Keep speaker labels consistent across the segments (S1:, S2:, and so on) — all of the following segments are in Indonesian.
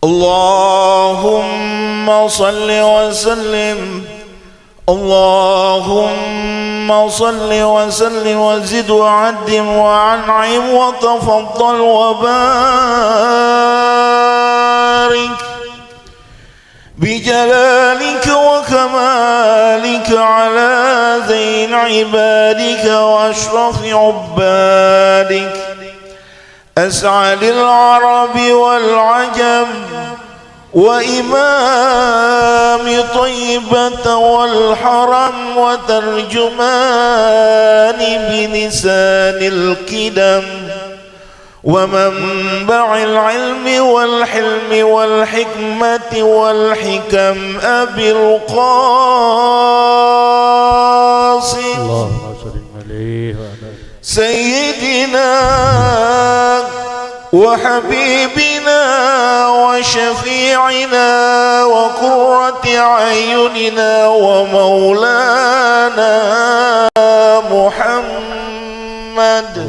S1: اللهم صل وسلم اللهم صل وسلم وزد وعدم وأنعم وتفضل وبارك بجلالك وكمالك على زين عبادك وأشرف عبادك أسعد العرب والعجم وإمام طيبة والحرم وترجمان بلسان الكدم ومنبع العلم والحلم والحكمة والحكم أبي القاسم سيدنا وحبيبنا وشفيعنا وقرة أعيننا ومولانا محمد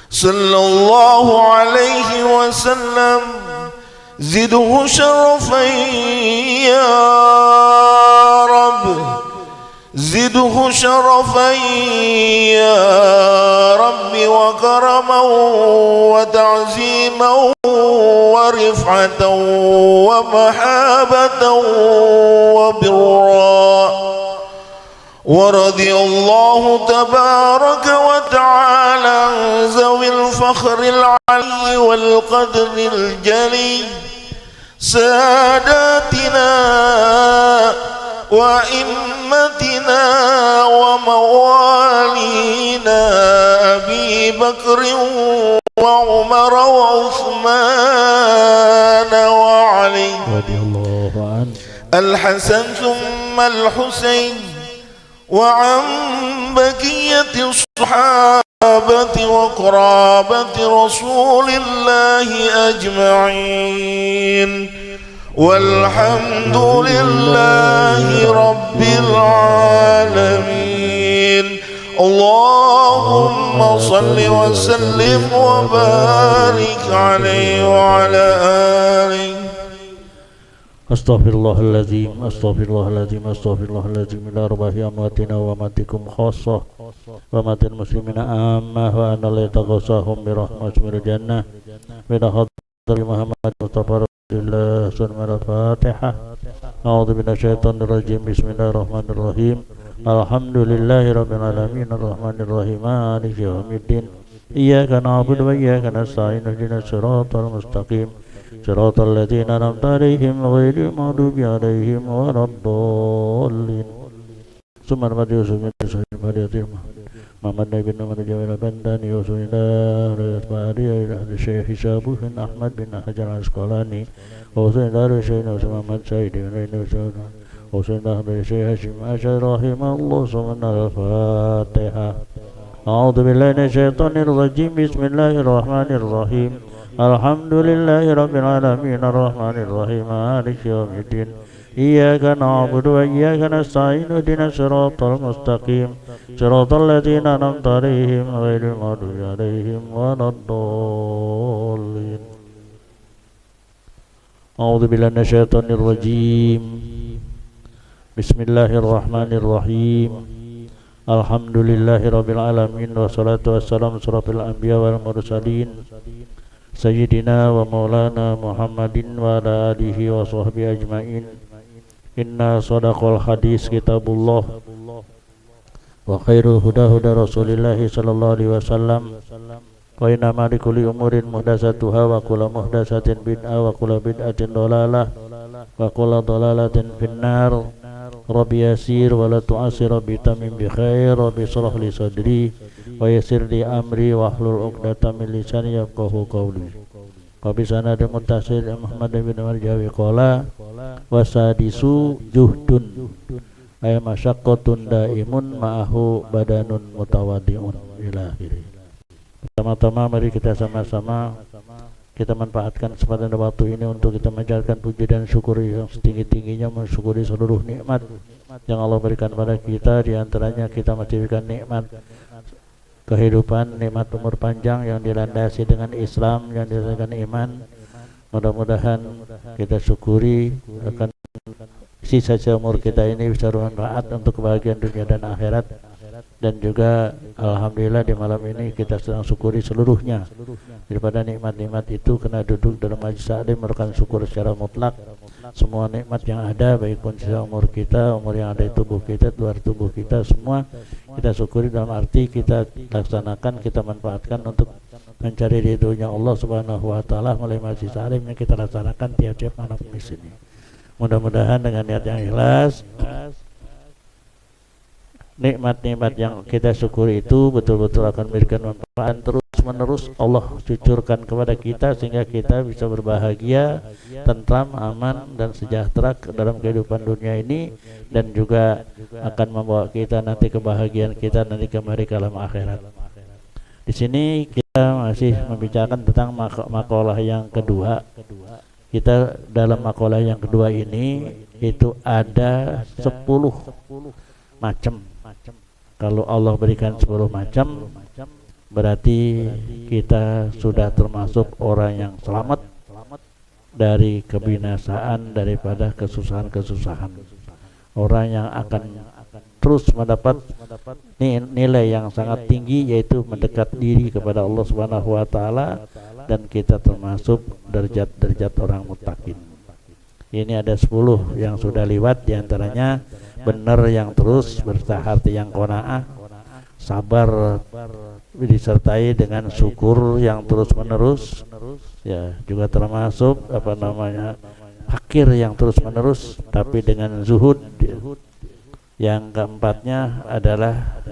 S1: صلى الله عليه وسلم زده شرفا يا رب زده شرفا يا رب وكرما وتعزيما ورفعة ومحابة وبرا ورضي الله تبارك وتعالى عن ذوي الفخر العلي والقدر الجلي ساداتنا وإمتنا وموالينا أبي بكر وعمر وعثمان وعلي رضي الله عنه الحسن ثم الحسين وعن بقية الصحابة وقرابة رسول الله أجمعين والحمد لله رب العالمين. اللهم صل وسلم وبارك عليه وعلى آله.
S2: Astaghfirullahaladzim, astaghfirullahaladzim, astaghfirullahaladzim ila arwahi amwatina wa amatikum khassah wa amatil muslimina ammah wa anna la yataghasahum birahmatil jannah bila hadri Muhammad Mustafa Rasulullah sallallahu al-Fatihah. A'udzu minasyaitonir rajim. Bismillahirrahmanirrahim. Alhamdulillahi rabbil alamin arrahmanir rahim maliki yaumiddin. Iyyaka na'budu wa iyyaka nasta'in ihdinas siratal mustaqim صراط الذين أنعمت عليهم غير المغضوب عليهم ولا الضالين. ثم رمضان يوسف بن سعيد الفريضي محمد بن محمد جميل البنداني يوسف الله الأسماري إلى الشيخ شابه بن أحمد بن حجر العسقلاني وحسين دار الشيخ محمد سعيد بن يوسف وحسين دار الشيخ هاشم أشهد رحمه الله سبحانه. الفاتحة. أعوذ بالله من الشيطان الرجيم. بسم الله الرحمن الرحيم. Alhamdulillahi rabbil alamin arrahmanir rahim maliki yaumiddin. Iyyaka na'budu wa iyyaka nasta'in ihdinas siratal mustaqim siratal ladzina an'amta 'alaihim ghairil maghdubi 'alaihim waladdallin. A'udzu billahi minasyaitonir rajim. Bismillahirrahmanirrahim. Alhamdulillahi rabbil alamin wassalatu wassalamu surafil anbiya wal mursalin Sayyidina wa maulana Muhammadin wa ala alihi wa sahbihi ajma'in. Inna sadaqal hadis kitabullah wa khairul huda huda rasulillahi sallallahu alaihi wasallam wa inna ma likulli umurin muhdatsatuha wa kullu muhdatsatin bid'ah wa kullu bid'atin dhalalah wa kullu dhalalatin finnar. Rabbi yasir wa la tu'asir, Rabbi tamim bi khair, Rabbi shrah li sadri wa yassir li amri wa hlul 'uqdatam min lisani yafqahu qawli. Rabbi sanadul muttasil Muhammad bin Marjawi qala wasadisu juhdun ay masyaqqatun daimun ma'ahu badanun mutawaddi'un ila akhirih. Pertama-tama mari kita sama-sama kita manfaatkan kesempatan dan waktu ini untuk kita menjalankan puji dan syukur yang setinggi-tingginya, mensyukuri seluruh nikmat yang Allah berikan pada kita. Di antaranya kita masih diberikan nikmat kehidupan, nikmat umur panjang yang dilandasi dengan Islam, yang dilandasi dengan iman. Mudah-mudahan kita syukuri akan sisa umur kita ini bisa bermanfaat untuk kebahagiaan dunia dan akhirat. Dan juga alhamdulillah di malam ini kita sedang syukuri seluruhnya daripada nikmat-nikmat itu, karena duduk dalam majlis taklim merupakan syukur secara mutlak. Semua nikmat yang ada, baik pun sisa umur kita, umur yang ada di tubuh kita, luar tubuh kita, semua kita syukuri dalam arti kita laksanakan, kita manfaatkan untuk mencari ridhonya Allah Subhanahu wa taala melalui majlis taklim yang kita laksanakan tiap-tiap malam di sini. Mudah-mudahan dengan niat yang ikhlas, nikmat-nikmat yang kita syukuri itu betul-betul akan memberikan manfaat terus-menerus. Allah cucurkan kepada kita sehingga kita bisa berbahagia, tentram, aman dan sejahtera dalam kehidupan dunia ini, dan juga akan membawa kita nanti kebahagiaan kita nanti kembali ke alam akhirat. Di sini kita masih membicarakan tentang makalah yang kedua. Kita dalam makalah yang kedua ini itu ada 10 macam. Kalau Allah berikan 10 macam, berarti kita sudah termasuk orang yang selamat dari kebinasaan, daripada kesusahan-kesusahan. Orang yang akan terus mendapat nilai yang sangat tinggi, yaitu mendekat diri kepada Allah Subhanahu wa taala, dan kita termasuk derajat-derajat orang muttaqin. Ini ada 10 yang sudah lewat, diantaranya benar yang terus, bersahati yang qanaah, sabar disertai dengan syukur yang terus menerus, ya juga termasuk fakir yang terus menerus tapi dengan zuhud. Yang keempatnya adalah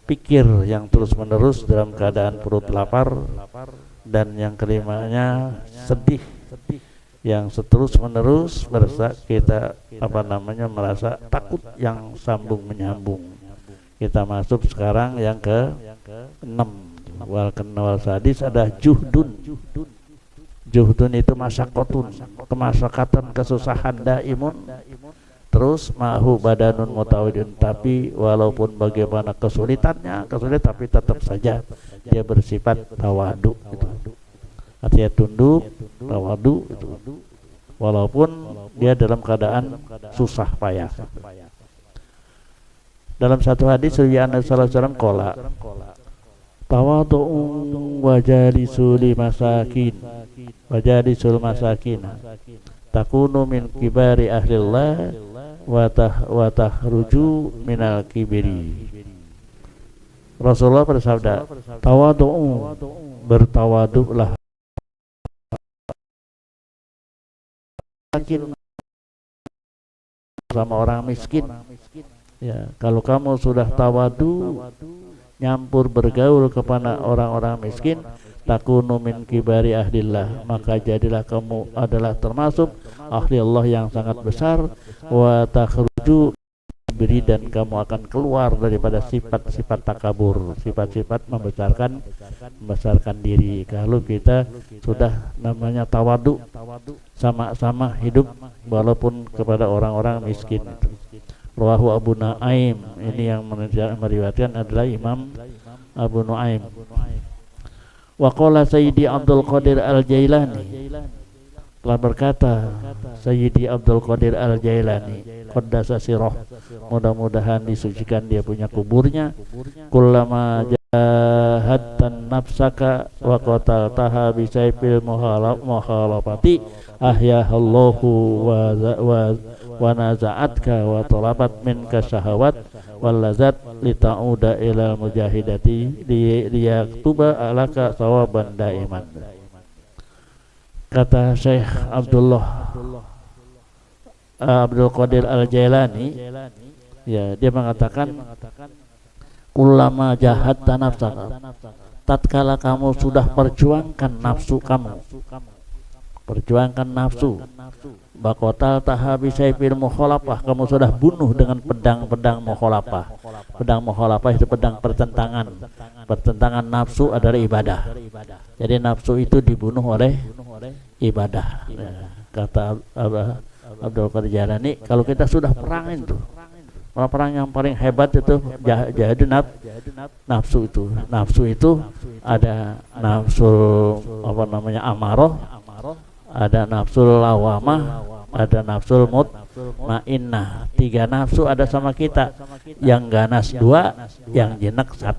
S2: pikir yang terus menerus dalam keadaan perut lapar, dan yang kelimanya sedih yang seterus menerus kita merasa takut yang sambung menyambung. Kita masuk sekarang yang ke-6. Wal sadis ada juhdun. Juhdun itu masyaqatun, kemasyakatan, kesusahan daimun. Terus mahu badanun mutawidun, tapi walaupun bagaimana kesulitan tapi tetap saja dia bersifat tawadu gitu. Artinya tunduk, tawadu itu. Walaupun dia dalam keadaan susah payah. Dalam satu hadis Nabi sallallahu alaihi wasallam qala tawadu'un wajalisul masakin takunu min kibari ahlillah wa tahruju minal kibri. Rasulullah bersabda, tawadu'u, bertawaduklah sama orang miskin. Ya, kalau kamu sudah tawadu, nyampur bergaul kepada orang-orang miskin, takunu min kibari ahlillah, maka jadilah kamu adalah termasuk ahli Allah yang sangat besar. Wa takhruju beri, dan kamu akan keluar daripada sifat-sifat takabur, sifat-sifat membesarkan diri. Kalau kita sudah namanya tawadu, sama-sama hidup walaupun kepada orang-orang miskin. Rawahu Abu Nuaim, ini yang meriwayatkan adalah Imam Abu Nuaim. Wa qala Sayyidi Abdul Qadir Al-Jailani, telah berkata Sayyidi Abdul Qadir Al-Jailani qaddasa sirah, mudah-mudahan disucikan dia punya kuburnya, kullama jahadtan nafsaka wa qataltaha bi sayfil muhalafati ahyahallahu wa naza'atka wa talabat minka syahawat wal lazat lita'uda ilal mujahidati liyaktuba alaka sawaban daiman. Kata Syekh Abdul Qadir Al-Jailani, ya, dia mengatakan kullama jahatta nafsaka, tatkala kamu sudah perjuangkan nafsu kamu, perjuangkan nafsu, bakotal tahabisayfil mukhalafah, kamu sudah bunuh dengan pedang mukhalafah. Pedang mukhalafah itu pedang pertentangan. Pertentangan nafsu adalah ibadah. Jadi nafsu itu dibunuh oleh ibadah. Ya, kata Abdul Qadir Jailani, kalau kita sudah perang itu, perang yang paling hebat itu jihad nafsu itu. Nafsu itu ada nafsu amarah, ada nafsul lawamah, ada nafsul mutmainnah. 3 nafsu ada sama kita, yang ganas 2, yang jenak 1.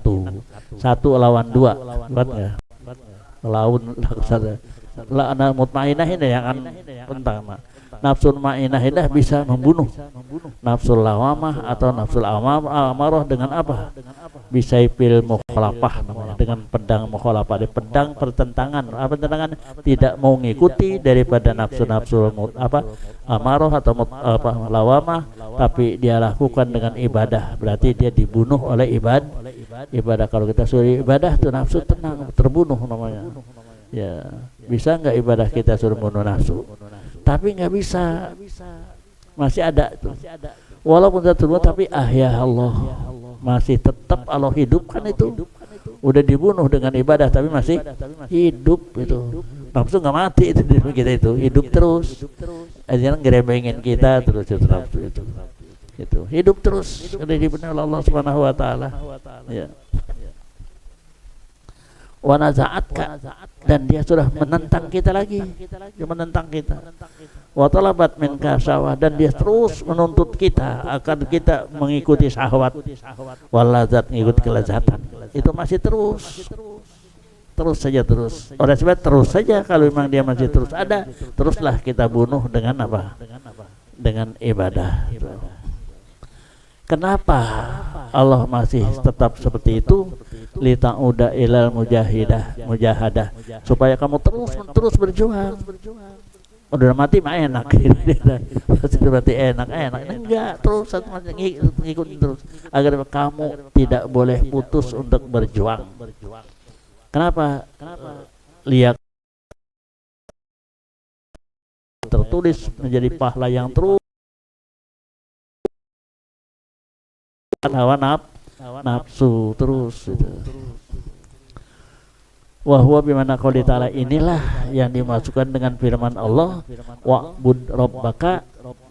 S2: 1 lawan 2, kuat nggak? Lawan mutmainnah ini yang akan pertama. Nafsul mutmainnah bisa membunuh. Nafsul lawamah atau nafsul amarah dengan apa? Bisaifil mukhalafah namanya, dengan pedang mukhalafah, di pedang pertentangan. Apa pertentangan? Tidak mau ngikuti daripada nafsu-nafsu amarah atau lawamah, tapi dia lakukan dengan ibadah. Berarti dia dibunuh oleh ibadah. Kalau kita suruh ibadah tuh nafsu tenang, terbunuh namanya. Ya, bisa nggak ibadah kita suruh bunuh nafsu? Tapi nggak bisa, masih ada tuh. Walaupun sudah terbunuh, tapi ya Allah, masih tetap Allah hidupkan itu. Udah dibunuh dengan ibadah, tapi masih hidup itu. Nafsu nggak mati itu di kita itu, hidup terus. Jangan ngeremengin kita terus itu nafsu itu. Itu hidup terus, sudah dibenar oleh Allah Subhanahu Wa Taala. Ya. Wanazaatka, dan dia sudah menentang kita lagi, dia menentang kita. Watalabat minka syahwah, dan dia terus menuntut kita akan kita mengikuti syahwat. Walazat, mengikuti kelezatan. Itu masih terus saja terus. Oleh sebab terus saja, kalau memang dia masih terus ada, teruslah kita bunuh dengan apa? Dengan ibadah. Kenapa Allah masih tetap seperti itu? Lita'uda ilal mujahadah, supaya kamu terus berjuang. Udah mati mah enak. Sudah mati enak. Enggak, terus ngikut terus agar kamu tidak boleh putus untuk berjuang. Kenapa? Lihat tertulis menjadi pahala yang terus hawa nafsu terus itu. Wahwa bimana qouli ta'ala, inilah yang dimasukkan dengan firman Allah, wa'bud rabbaka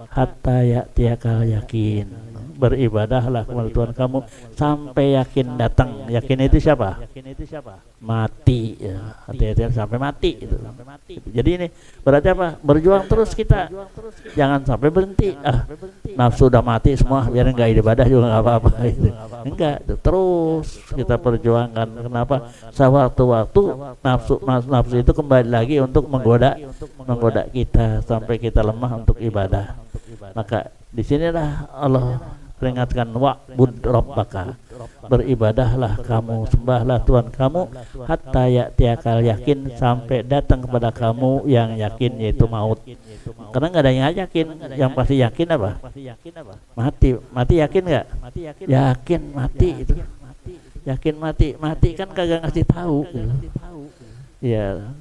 S2: hatta ya'tiyakal yakin. Beribadahlah kepada Tuhan kamu sampai yakin datang. Yakin itu siapa? Mati ya. Hati-hati sampai mati itu. Jadi ini berarti apa? Berjuang terus kita. Jangan sampai berhenti. Nafsu udah mati semua, biar enggak ibadah juga enggak apa-apa itu. Enggak, terus kita perjuangkan. Kenapa? Sewaktu-waktu nafsu itu kembali lagi untuk menggoda kita sampai kita lemah untuk ibadah. Maka di sinilah Allah peringatkan, wa'bud rabbaka, beribadahlah kamu, sembahlah Tuhan kamu, hatta ya'tiyakal yakin, sampai datang kepada kamu yang yakin, yaitu maut. Karena nggak ada yang yakin, yang pasti yakin apa? Mati yakin nggak? Yakin mati itu, yakin mati kan kagak ngasih tahu. Ya,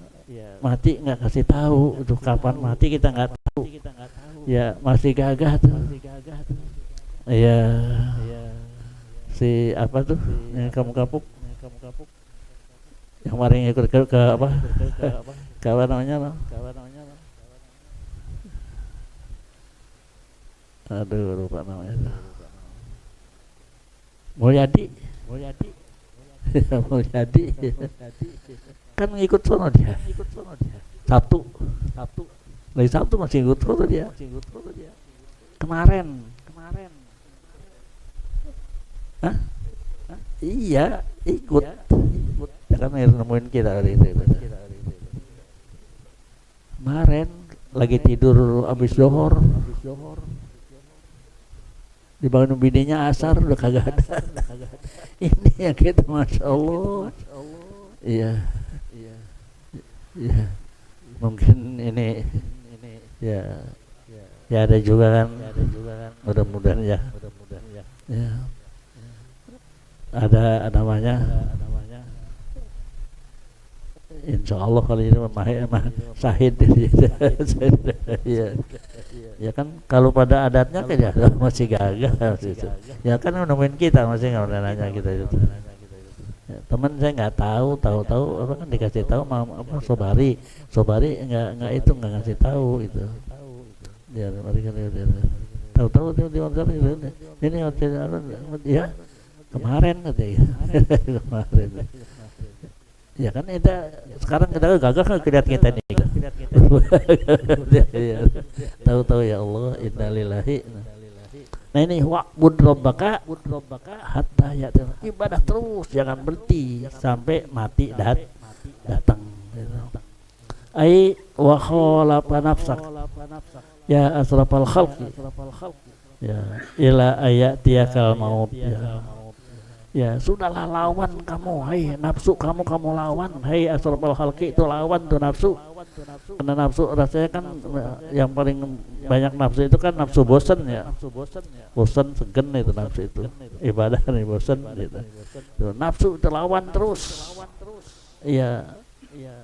S2: mati nggak kasih tahu itu kapan mati, kita nggak tahu. Ya masih gagah tuh. Ya, si apa tuh yang kamu kapuk, yang kemarin ikut ke apa? Ke apa namanya? Aduh, lupa namanya. Mulyadi. Mulyadi. Kan ngikut sono dia. Sabtu. Dari Sabtu masih ikut sono dia. Kemarin. Hah? Iya, ikut. Ya kan nemuin kita hari itu. Kemarin lagi tidur habis zuhur. Dibangun bininya asar udah kagak ada. Ini yang kita, masya Allah. Iya. Mungkin ini ya ada juga kan. Mudah-mudahan ya. Ya. Ada namanya. Insya Allah kali ini syahid. Ya kan kalau pada adatnya kan ya masih gagah. Ya kan nemuin kita masih nggak pernah nanya kita itu. Ya, teman saya nggak tahu apa kan dikasih tahu apa Sobari nggak itu nggak ngasih tahu itu. Ya mereka tahu di WhatsApp ini ya kemarin katanya. Kemarin. Ya kan kita sekarang kita gagah kan kelihatan kita nih. Tahu-tahu ya Allah, innalillahi. Nah ini wa'bud rabbaka hatta ya'tiyal, ibadah terus, jangan berhenti sampai mati datang. Ai wa khalafa nafsak ya asrafal khalqi ya ila ayatiyakal maut ya sudahlah, lawan kamu, hai nafsu kamu lawan, hai asrafal khalqi, itu lawan tuh nafsu. Karena nafsu rasanya kan yang paling banyak nafsu itu kan nafsu bosan ya, bosan segen itu nafsu itu, ibadah nih bosan gitu. Nafsu itu lawan terus, iya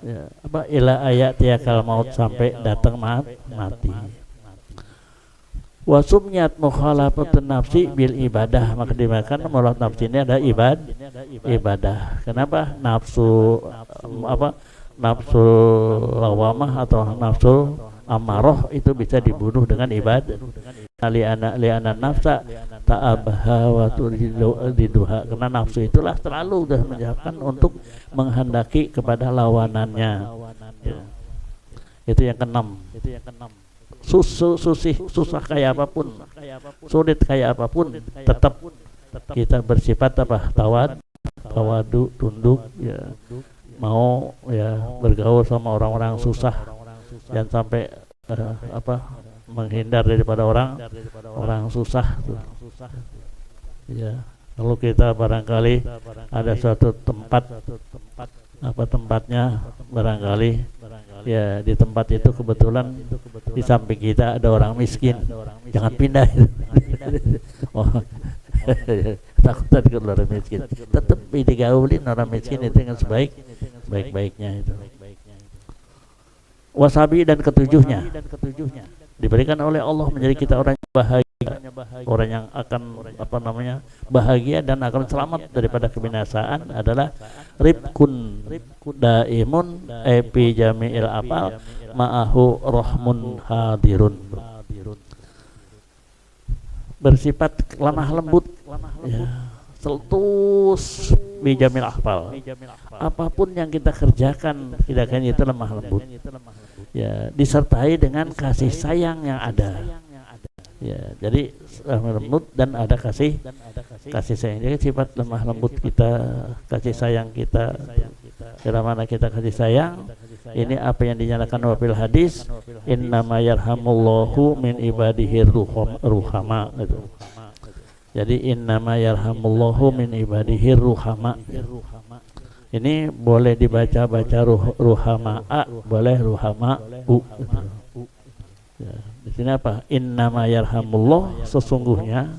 S2: ya, apa ila ayat yakal maut, sampai datang mati. Wasumnyat mukhalafatun nafsi bil ibadah, maka dimakan menolak nafsi ini ada ibadah. Kenapa? Nafsu nafsu lawamah atau nafsu amarah itu bisa dibunuh dengan ibadah. Li'ana nafsa ta'abaha wa turiduha, karena nafsu itulah selalu sudah menjadikan untuk menghendaki kepada lawanannya ya. Itu yang keenam. Susah kayak apapun, sulit kayak apapun, tetap kita bersifat tawadu, tunduk ya, mau ya bergaul sama orang-orang susah, jangan sampai menghindar daripada orang susah tuh. Ya, kalau kita barangkali ada suatu tempat, tempatnya barangkali ya, di tempat itu kebetulan di samping kita ada orang miskin, jangan pindah. Takut tadi kalau orang miskin, tetap digaulin orang miskin itu dengan sebaik-baiknya itu. Wasabi dan ketujuhnya diberikan oleh Allah menjadi kita orang yang bahagia, orang yang akan bahagia dan akan selamat daripada kebinasaan adalah ribkun daimun epi jami'il apal ma'ahu rohmun hadirun, bersifat lemah lembut ya, seltus bijamil ahfal, apapun yang kita kerjakan tidaknya itu lemah lembut ya, disertai dengan kasih sayang yang ada ya. Jadi lemah lembut dan ada kasih sayang. Jadi sifat lemah lembut kita, kasih sayang kita, dalam mana kita kasih sayang ini apa yang dinyatakan wafil hadis, innama yarhamullahu min ibadihi ruhama gitu. Jadi innama yarhamullahu min ibadihi ruhama. Ini boleh dibaca ruhama'a, boleh ruhama'u. Ya, di sini apa? Innama yarhamullah, sesungguhnya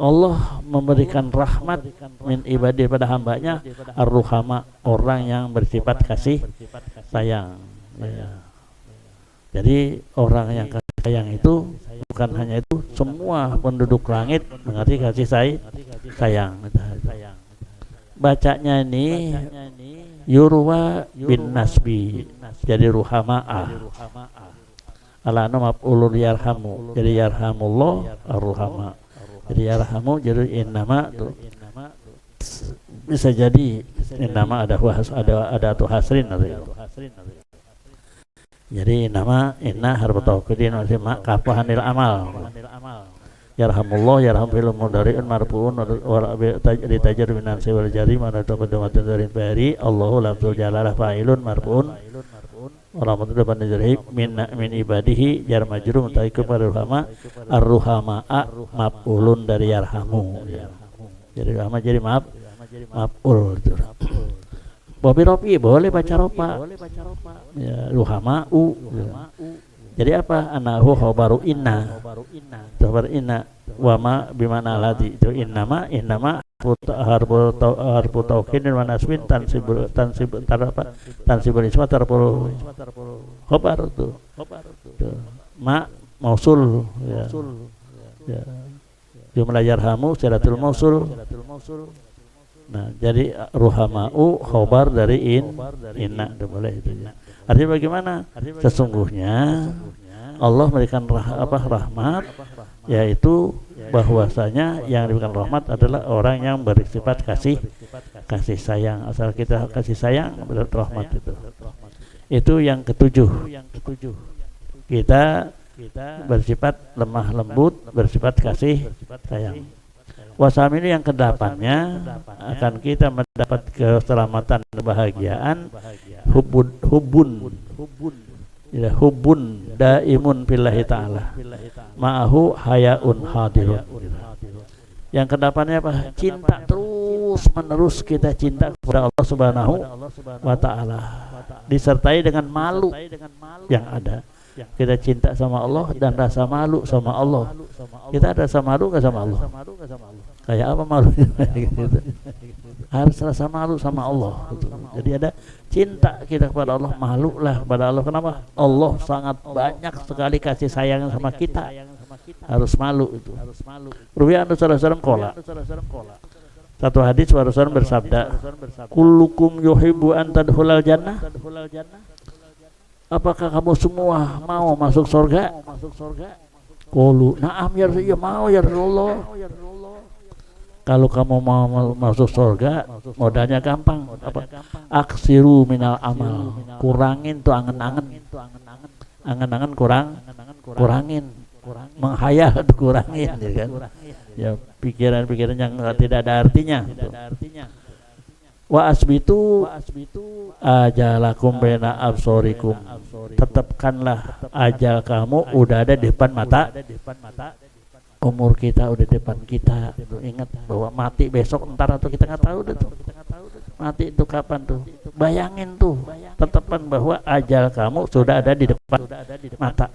S2: Allah memberikan rahmat min ibadi pada hambanya, ar-ruhama, orang yang bersifat kasih sayang. Ya. Jadi orang yang kasih sayang itu bukan hanya itu, semua penduduk langit mengerti kasih sayang. Bacanya ini yurwa bin nasbi, jadi ruhama'ah. Ala maf'ulun yarhamu, jadi yarhamullah ar-ruhama. Jadi yarhamu jadi innama tuh. Bisa jadi innama ada tu hasrin itu. Jadi inna harfu tawkidin wa ma kafahanil amal. Yarhamullah yarham fil mudari'un marfu'un wa li tajr min ansi wal jari mana taqaddamatun dari bari Allahu lafzul jalalah fa'ilun marfu'un wa rahmatul depan dari min ibadihi jar majrur mutaikum ar-ruhama ar-ruhama'a maf'ulun dari yarhamu ya. Jadi rahma jadi maf'ul itu. Ropi boleh baca ropa ya, ruhama'u ya. Jadi apa? Anahu khabaru inna. Khabar inna wa ma bimana alati itu innama harfu tauhid wa nasbin tansibul isma tarful khabar itu. Ma mausul ya. Ya. Jumlah yarhamu siratul mausul. Nah, jadi ruhama'u khabar dari inna itu boleh itu ya. Artinya bagaimana? Sesungguhnya Allah memberikan rahmat, yaitu bahwasanya yang diberikan rahmat adalah orang yang bersifat kasih sayang. Asal kita kasih sayang berarti rahmat itu. Itu yang ketujuh. Kita bersifat lemah lembut, bersifat kasih sayang. Wasam ini yang kedelapannya, akan kita mendapat keselamatan dan kebahagiaan hubun ya, hubun daimun billahi ta'ala ma'ahu hayaun hadirun. Yang kedelapannya apa? Cinta terus menerus, kita cinta kepada Allah Subhanahu wa ta'ala disertai dengan malu yang ada. Kita cinta sama Allah dan rasa malu sama Allah. Kita ada rasa malu gak sama Allah? Kayak apa malu? Gitu. Harus rasa malu sama Allah gitu. Jadi ada cinta kita kepada Allah, malu lah kepada Allah. Kenapa? Allah sangat banyak sekali kasih sayang sama kita. Harus malu itu. Ruwiya anna sallallahu qala. Satu hadis Rasulullah bersabda, kullukum yuhibbu an tadkhulal jannah. Apakah kamu semua mau masuk surga? Qalu na'am ya Rasulullah, mau ya Rasulullah. Kalau kamu mau masuk surga, modalnya gampang. Apa? Aksiru minal amal. Kurangin tuh angen-angen. Angen-angen kurangin. Menghayal tuh kurangin, ya kan? Ya, pikiran-pikiran yang tidak ada artinya. Wa asbitu ajalakum baina absorikum. Tetapkanlah ajal kamu udah ada di depan mata. Umur kita udah di depan kita. Ingat bahwa mati besok entar atau kita nggak tahu deh tuh. Mati itu kapan tuh? Bayangin tuh. Tetapkan bahwa ajal kamu sudah ada di depan mata.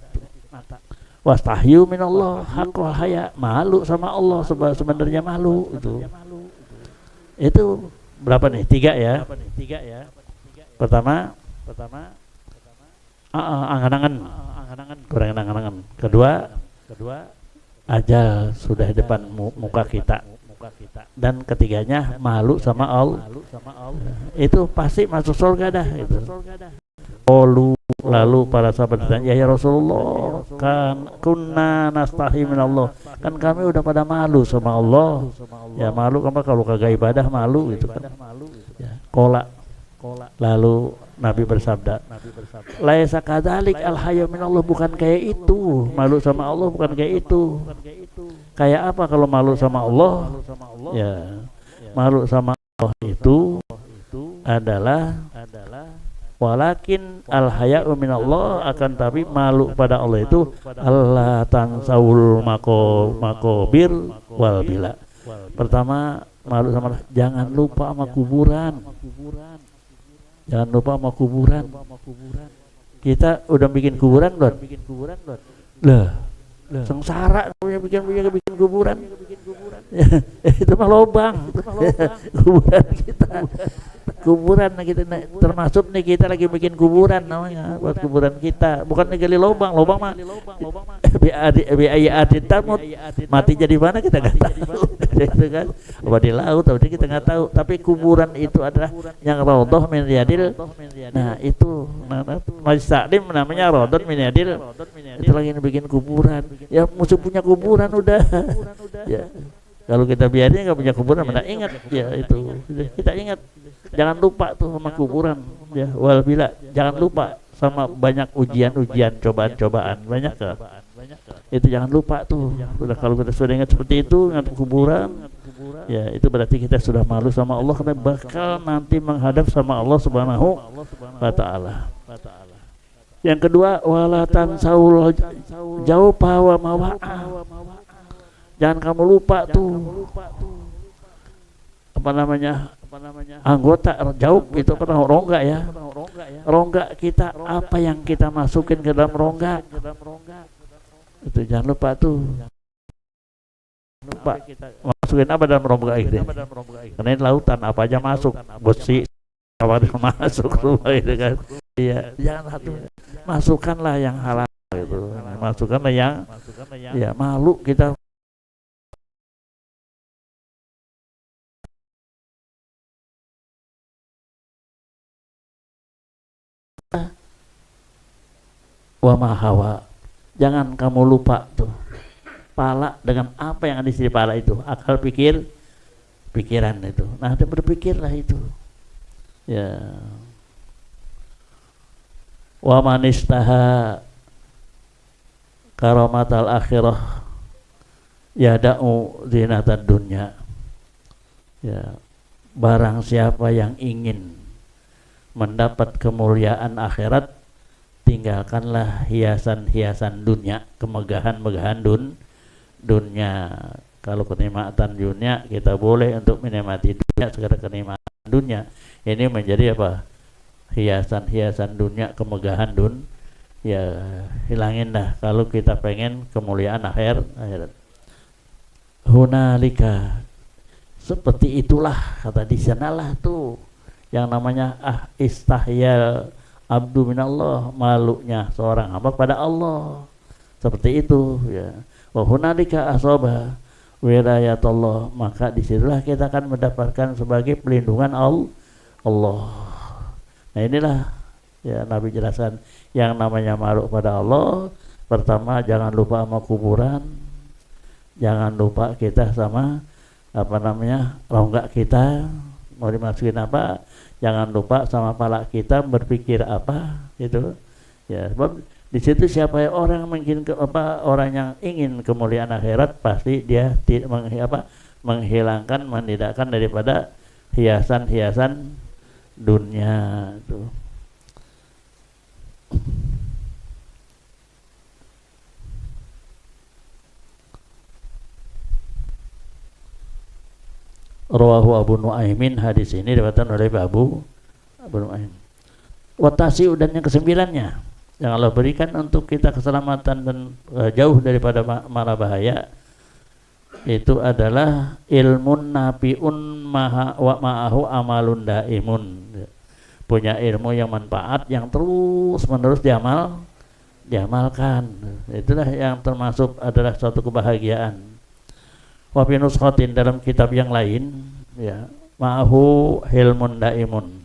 S2: Wastahyu minallah haqqal haya. Malu sama Allah sebenarnya malu itu. Itu berapa nih? Tiga ya. Pertama, angan-angan, kurang angan-angan. Kedua, ajal sudah di depan muka kita. Dan ketiganya malu sama Allah. Itu pasti masuk surga dah. Itu. Lalu para sahabat bertanya, ya Rasulullah, kan kunna nastahi minallah, kan kami udah pada malu sama Allah. Ya malu kalau kagak ibadah malu gitu kan. Ya, kola. Lalu Nabi bersabda, laisa kadzalik al hayu minallah, bukan kayak itu. Malu sama Allah bukan kayak itu. Kayak apa kalau malu sama Allah? Ya, malu sama Allah itu adalah walakin al haya'u minallah, akan tapi malu pada Allah itu Allah tansaul makobir wal bila. Pertama malu sama Allah, jangan lupa sama kuburan. Jangan lupa sama kuburan. Kita udah bikin kuburan belum? Lah, sengsara punya bikin kuburan. Itu mah lobang. Kuburan kita. Kuburan kita termasuk nih, kita lagi bikin kuburan namanya, buat kuburan kita, bukan gali lobang mah biaya tamut, mati jadi mana kita nggak tahu. Itu kan apa di laut, tapi kita nggak tahu. Tapi kuburan itu adalah yang raudhah min riyadil. Nah itu Majlis Taklim namanya raudhah min riyadil. Itu lagi bikin kuburan. Ya musuh punya kuburan udah. Ya kalau kita biarin nggak punya kuburan, mana ingat ya itu. Kita ingat. Jangan lupa tuh sama kuburan ya, wal bila. Jangan lupa sama banyak ujian-ujian, cobaan-cobaan banyak kan. Itu jangan lupa tuh. Udah kalau kita sudah ingat seperti itu, ingat kuburan, ya itu berarti kita sudah malu sama Allah, karena bakal nanti menghadap sama Allah Subhanahu wa ta'ala. Yang kedua, wala tansaul jauh wa mawa'a. Jangan kamu lupa tuh apa namanya anggota jauh itu apa, rongga ya, rongga kita, apa yang kita masukin ke dalam rongga itu jangan lupa tuh. Lupa masukin apa dalam rongga ini, karena ini lautan, apa aja masuk, besi apa masuk semua itu kan. Iya, jangan satu, masukkanlah yang halal itu, masukkanlah yang ya, malu kita. Wa mahawa, jangan kamu lupa tuh pala, dengan apa yang ada di pala itu, akal, pikiran itu. Nah, berpikirlah itu ya. Wa manistaha karamatal akhirah yada'u zinatad dunya. Ya, barang siapa yang ingin mendapat kemuliaan akhirat, tinggalkanlah hiasan-hiasan dunia, kemegahan-megahan dunia. Kalau kenikmatan dunia, kita boleh untuk menikmati dunia, segala kenikmatan dunia. Ini menjadi apa? Hiasan-hiasan dunia, kemegahan ya, hilangin dah kalau kita pengen kemuliaan akhirat. Hunalika, seperti itulah, kata di sanalah tuh yang namanya istahyal abdu minallah, malunya seorang hamba pada Allah. Seperti itu ya. Wa hunalika asaba wilayatullah, maka disitulah kita akan mendapatkan sebagai pelindungan Allah. Nah inilah ya Nabi jelaskan yang namanya malu pada Allah. Pertama, jangan lupa sama kuburan, jangan lupa kita sama ronggak kita mau dimasukin apa, jangan lupa sama pala kita berpikir apa gitu ya. Sebab di situ siapa orang orang yang ingin kemuliaan akhirat, pasti dia menghilangkan, menidakkan daripada hiasan-hiasan dunia itu. Rawahu Abu Nuaimin, hadis ini diriwayatkan oleh Abu Nuaim. Watasi'u, dan yang kesembilannya yang Allah berikan untuk kita keselamatan dan jauh daripada mara bahaya, itu adalah ilmun nafi'un ma'ahu amalun daimun. Punya ilmu yang manfaat, yang terus menerus diamalkan. Itulah yang termasuk adalah suatu kebahagiaan. Wa fi nuskhatin, dalam kitab yang lain ya, ma'ahu hilmun daimun.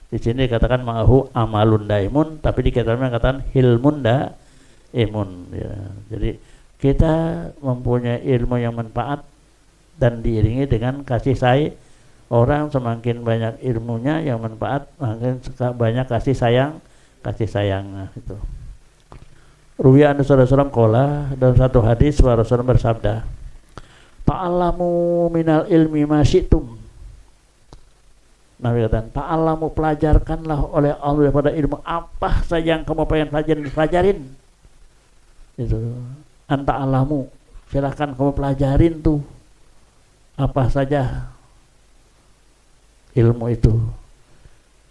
S2: Di sini dikatakan ma'ahu amalun daimun, tapi di kitabnya katakan hilmun daimun ya. Jadi kita mempunyai ilmu yang manfaat dan diiringi dengan kasih sayang. Orang semakin banyak ilmunya yang manfaat, makin banyak kasih sayangnya itu. Ruwiya an Rasulullah qala, dalam satu hadis Rasulullah bersabda, ta'allamu minal ilmi ma syi'tum. Nabi katakan, ta'allamu, pelajarkanlah oleh Allah daripada ilmu apa saja yang kamu pengen pelajarin. Itu anta alamu, silahkan kamu pelajarin tuh apa saja ilmu itu.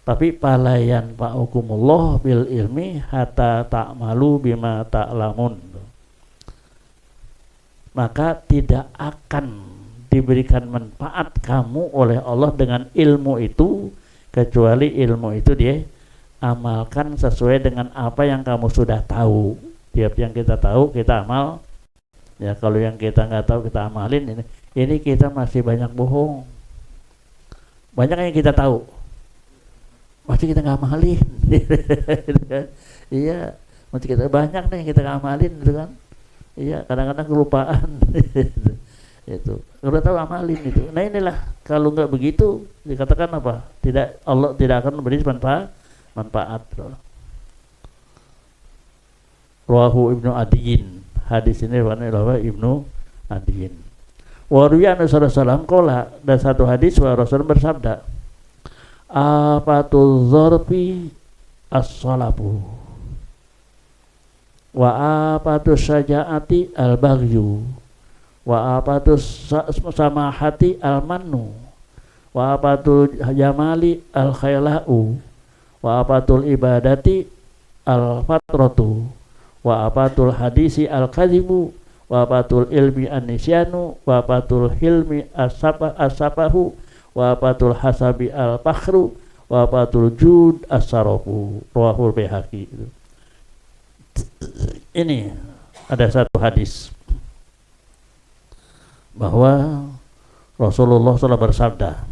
S2: Tapi palayan fa'ukumullah bil ilmi hatta ta'malu bima ta'lamun. Maka tidak akan diberikan manfaat kamu oleh Allah dengan ilmu itu, kecuali ilmu itu dia amalkan sesuai dengan apa yang kamu sudah tahu. Tiap yang kita tahu kita amal ya, kalau yang kita nggak tahu kita amalin. Ini kita masih banyak bohong. Banyak yang kita tahu masih kita nggak amalin. Iya, masih kita banyak nih yang kita nggak amalin gitu kan. Iya, kadang-kadang kelupaan. Itu udah tahu amalin itu. Nah inilah, kalau nggak begitu dikatakan apa? Tidak, Allah tidak akan memberi manfaat. Rawahu Ibnu Adiyin, hadis ini riwayat Ibnu Adiyin. Wa ruwiya an Rasulullah qala, dan satu hadis Rasul bersabda, afatul dzarfi as-salabu wa afatus syaja'ati al-baghyu wa apatus samahati al-mannu wa apatul jamali al-khailau wa apatul ibadati al-fatratu wa apatul hadisi al-kadhibu wa apatul ilmi an-nisyanu wa apatul hilmi as-safahu wa apatul hasabi al-fakhru wa apatul jud as-sarafu. Rawahul Baihaqi. Ini ada satu hadis bahwa Rasulullah SAW bersabda,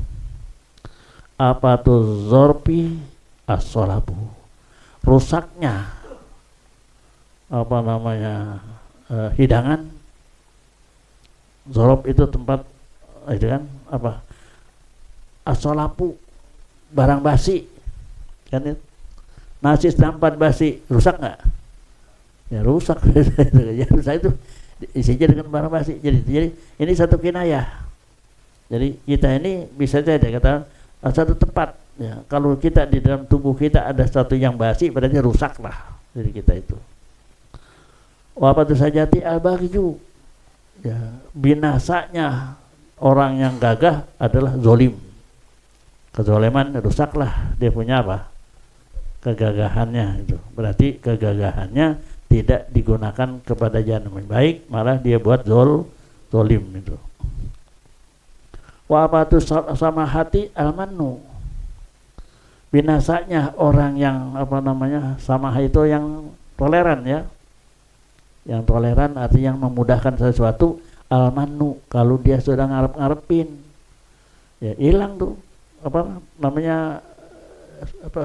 S2: apatul zorpi as-solabu, rusaknya hidangan. Zorob itu tempat itu kan apa, as-solabu barang basi kan itu. nasi setengah 4 basi, rusak nggak? Ya rusak. Ya rusak itu isinya dengan barang basi. Jadi ini satu kinayah. Jadi kita ini bisa saja kata satu tempat. Ya, kalau kita di dalam tubuh kita ada satu yang basi, berarti rusaklah diri kita itu. Wabatu sajati al-baghyu. Ya, binasanya orang yang gagah adalah zolim. Kezoliman rusaklah dia punya apa? Kegagahannya itu. Berarti kegagahannya tidak digunakan kepada jalan yang baik, malah dia buat zolim itu. Wa abatu sama hati almanu. Binasanya orang yang samah itu yang toleran ya. Yang toleran artinya yang memudahkan sesuatu. Almanu, kalau dia sudah ngarep-ngarepin ya hilang tuh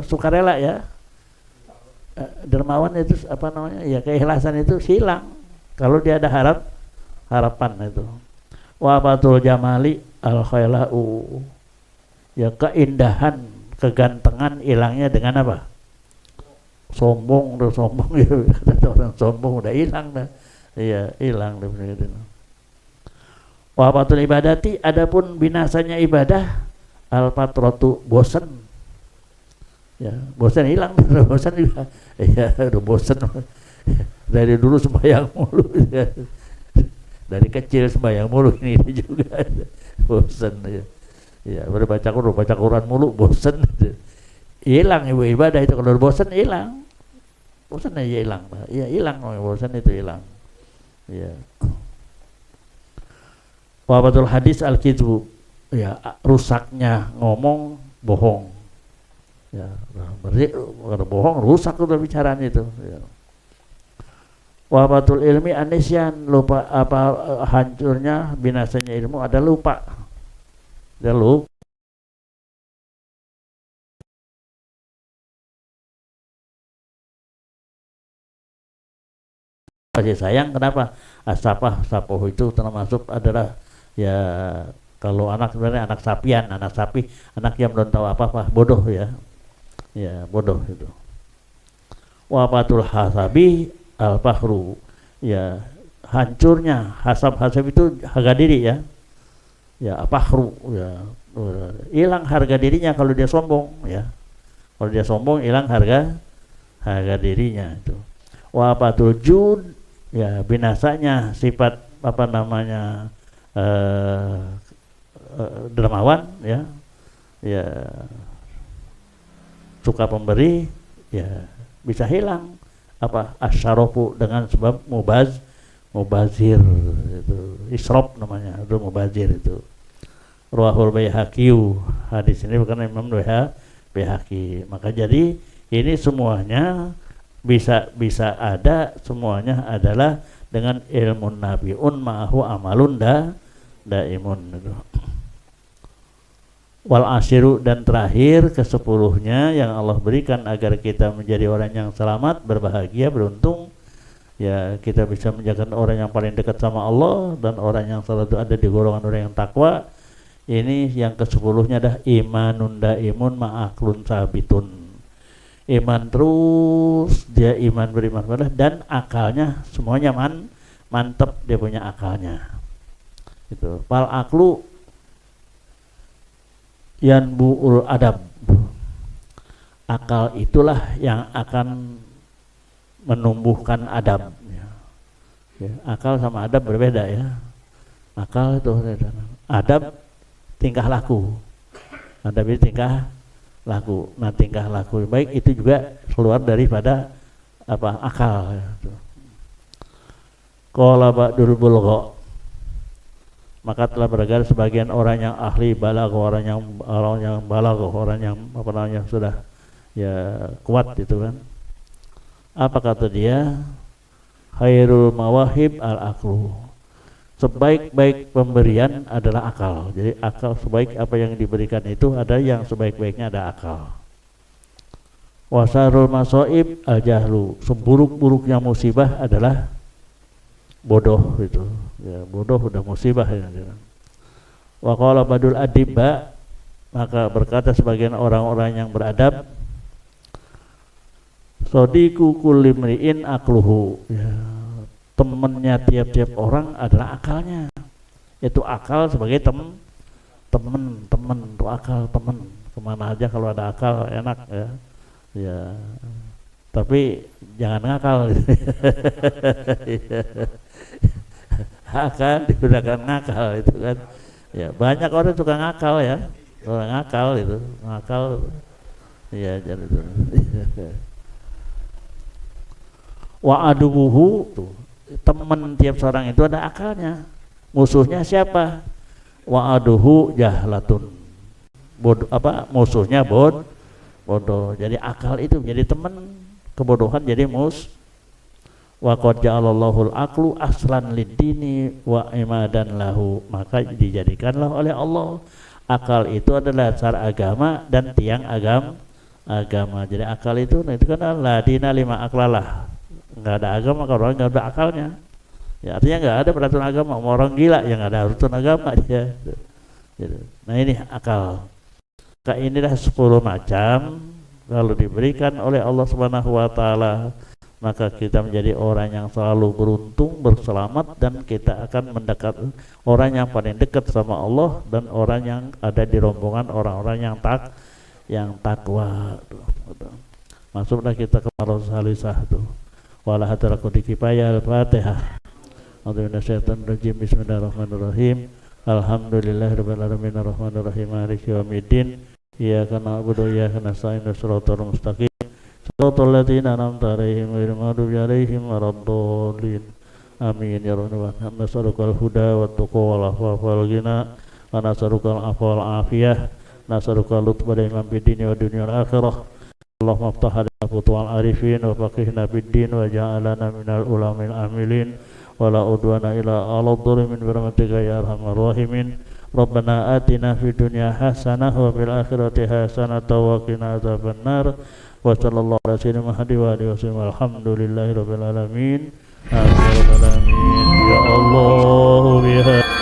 S2: sukarela ya. Dermawan itu ya keikhlasan itu hilang kalau dia ada harapan itu. Wabatul jamali al khailau, ya keindahan kegantengan hilangnya dengan apa? Sombong ya. Orang sombong udah hilang dah. Iya, hilang dah begitu. Wabatul ibadati, adapun binasanya ibadah al patrotu, bosan. Ya, bosan hilang, bosan juga. Ya, udah bosan. Dari dulu sembahyang mulu. Ya. Dari kecil sembahyang mulu ini juga. Bosan ya. Ya, baca Quran mulu, bosan. Hilang ibu ibadah itu kalau bosan hilang. Bosan aja hilang. Ya, hilang bosan itu hilang. Ya. Wabatul hadis al-kidbu. Ya, rusaknya ngomong bohong. Ya, berarti kalau bohong rusak udah bicaraan itu. Ya. Wabatul ilmi anisyan, lupa hancurnya binasanya ilmu ada lupa. Ada lupa. Masih sayang kenapa? Sapoh itu termasuk adalah ya kalau anak sebenarnya anak sapian, anak sapi, anak yang belum tahu apa-apa, bodoh ya. Ya, bodoh itu. Wabatul hasabi al-fahru. Ya, hancurnya hasab itu harga diri ya. Ya, fahru ya. Hilang harga dirinya kalau dia sombong ya. Kalau dia sombong hilang harga dirinya itu. Wabatul jud, ya binasanya sifat dermawan ya. Ya, suka pemberi ya bisa hilang asyarofu dengan sebab mubazir itu israf namanya, itu mubazir itu. Ruahul Baihaqi, hadis ini bukan Imam Baihaqi. Maka jadi ini semuanya bisa ada, semuanya adalah dengan ilmu nabiun ma'ahu amalun daimun itu. Wal asyiru, dan terakhir ke-10-nya yang Allah berikan agar kita menjadi orang yang selamat, berbahagia, beruntung ya, kita bisa menjaga orang yang paling dekat sama Allah dan orang yang selalu ada di golongan orang yang takwa. Ini yang ke-10-nya adalah imanun daimun ma'aklun sabitun. Iman terus, dia beriman pada, dan akalnya semuanya mantap, dia punya akalnya itu. Fal aklu yanbu'ul adab, akal itulah yang akan menumbuhkan adab ya. Ya, akal sama adab berbeda ya. Akal itu adab tingkah laku, adab itu tingkah laku. Nah, tingkah laku baik itu juga keluar daripada akal ya. Qala ba'dul bulgha, maka telah beragam sebagian orang yang ahli balagh, orang yang balagh, orang yang sudah ya kuat itu kan. Apa kata dia? Khairul mawahib al-aqlu, sebaik-baik pemberian adalah akal. Jadi akal, sebaik apa yang diberikan itu ada yang sebaik-baiknya ada akal. Wasarul masoib al-jahlu, seburuk-buruknya musibah adalah bodoh itu ya. Bodoh udah musibah ya. Wa qala badul adibba, maka berkata sebagian orang-orang yang beradab, Sodiku kulli mri'in akluhu. Ya, temennya tiap-tiap orang adalah akalnya. Itu akal sebagai temen itu akal temen. Kemana aja kalau ada akal enak ya. Ya. Tapi jangan ngakal. Akan digunakan ngakal itu kan. Ya, banyak orang suka ngakal ya. Orang ngakal itu, ngakal. Ya, jadi itu. Wa adubuhu tuh. Teman tiap seorang itu ada akalnya. Musuhnya siapa? Wa aduhu jahlatun. Bodoh apa? Musuhnya bodoh. Jadi akal itu menjadi teman, kebodohan jadi wa qad ja'alallahu al-aqlu aslan lid-dini wa imadan lahu. Maka dijadikanlah oleh Allah akal itu adalah dasar agama dan tiang agama. Jadi akal itu kan la dina lima aklalah. Enggak ada agama kalau orang enggak ada akalnya. Ya artinya enggak ada peraturan agama. Orang gila yang enggak ada peraturan agama dia. Gitu. Nah ini akal. Inilah 10 macam kalau diberikan oleh Allah Subhanahu wa taala, maka kita menjadi orang yang selalu beruntung, berselamat, dan kita akan mendekat orang yang paling dekat sama Allah dan orang yang ada di rombongan orang-orang yang takwa. Masuklah kita ke Marus Halisah tuh. Wala hadraku dikifaya al-Fatihah. A'udzubillahi Bismillahirrahmanirrahim. Alhamdulillahirabbil alamin arrahmanir rahim maliki yaumiddin. Iyyaka na'budu wa iyyaka nasta'in shiratal mustaqim. Shiratal ladzina an'amta 'alaihim ghairil maghdubi 'alaihim waladdallin. Amin ya rabbal alamin. Nas'alukal huda wat tuqa wal afafa wal ghina wa nas'alukal afwa wal afiyah. Nas'alukal lutfa da'iman fid dini wa dunyal akhirah. Allahumma iftah lana futuhal arifin wa faqihna fid din wa ja'alna minal ulamil amilin wa la udwana ila 'alal dhalimin bi rahmatika ya arhamar rahimin. Rabbana atina fid dunya hasanah wa fil akhirati hasanah wa qina adzabannar. Wa sallallahu ala sayyidina Muhammad wa alihi wasallam. Alhamdulillahirabbil alamin. Amin ya Allah.